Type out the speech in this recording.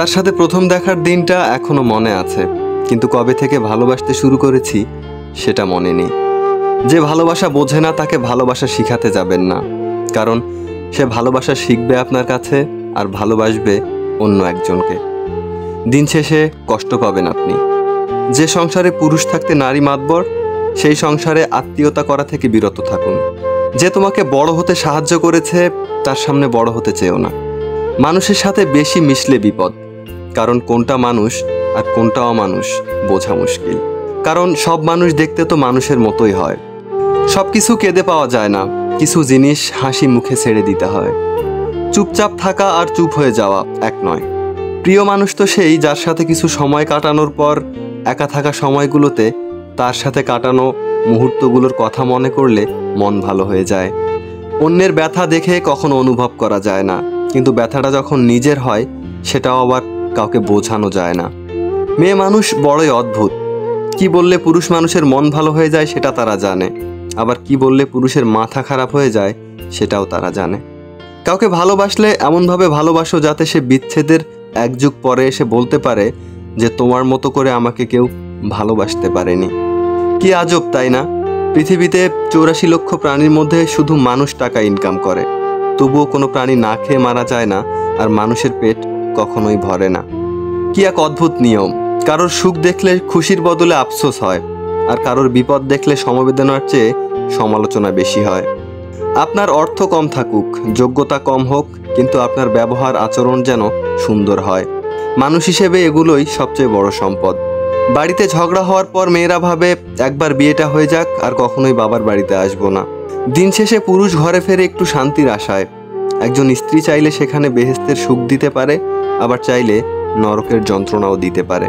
তার সাথে প্রথম দেখার দিনটা এখনো মনে আছে, কিন্তু কবে থেকে ভালোবাসতে শুরু করেছি সেটা মনে নেই। যে ভালোবাসা বোঝে না তাকে ভালোবাসা শিখাতে যাবেন না, কারণ সে ভালোবাসা শিখবে আপনার কাছে আর ভালোবাসবে অন্য একজনকে। দিন শেষে কষ্ট পাবেন আপনি। যে সংসারে পুরুষ থাকতে নারী মাতবর, সেই সংসারে আত্মীয়তা করা থেকে বিরত থাকুন। যে তোমাকে বড় হতে সাহায্য করেছে তার সামনে বড় হতে চেও না। মানুষের সাথে বেশি মিশলে বিপদ, কারণ কোনটা মানুষ আর কোনটা অমানুষ বোঝা মুশকিল। কারণ সব মানুষ দেখতে তো মানুষের মতোই হয়। সব কিছু কেঁদে পাওয়া যায় না, কিছু জিনিস হাসি মুখে ছেড়ে দিতে হয়। চুপচাপ থাকা আর চুপ হয়ে যাওয়া এক নয়। প্রিয় মানুষ তো সেই যার সাথে কিছু সময় কাটানোর পর একা থাকা সময়গুলোতে তার সাথে কাটানো মুহূর্তগুলোর কথা মনে করলে মন ভালো হয়ে যায়। অন্যের ব্যথা দেখে কখনো অনুভব করা যায় না, কিন্তু ব্যথাটা যখন নিজের হয় সেটাও আবার কাউকে বোঝানো যায় না। মেয়ে মানুষ বড়ই অদ্ভুত। কি বললে পুরুষ মানুষের মন ভালো হয়ে যায় সেটা তারা জানে, আবার কি বললে পুরুষের মাথা খারাপ হয়ে যায় সেটাও তারা জানে। কাউকে ভালোবাসলে এমনভাবে ভালোবাসো যাতে সে বিচ্ছেদের এক যুগ পরে এসে বলতে পারে যে তোমার মতো করে আমাকে কেউ ভালোবাসতে পারেনি। কি আজব তাই না? পৃথিবীতে 84 লক্ষ প্রাণীর মধ্যে শুধু মানুষ টাকা ইনকাম করে, তবুও কোনো প্রাণী না খেয়ে মারা যায় না, আর মানুষের পেট কখনোই ভরে না। কি এক অদ্ভুত নিয়ম! কারোর সুখ দেখলে খুশির বদলে আফসোস হয়, আর কারোর বিপদ দেখলে সমবেদনার চেয়ে সমালোচনা বেশি হয়। আপনার অর্থ কম থাকুক, যোগ্যতা কম হোক, কিন্তু আপনার ব্যবহার আচরণ যেন সুন্দর হয়। মানুষ হিসেবে এগুলোই সবচেয়ে বড় সম্পদ। বাড়িতে ঝগড়া হওয়ার পর মেয়েরা ভাবে একবার বিয়েটা হয়ে যাক আর কখনোই বাবার বাড়িতে আসবো না। দিন শেষে পুরুষ ঘরে ফেরে একটু শান্তির আশায়। একজন স্ত্রী চাইলে সেখানে বেহেশতের সুখ দিতে পারে, আবার চাইলে নরকের যন্ত্রণাও দিতে পারে।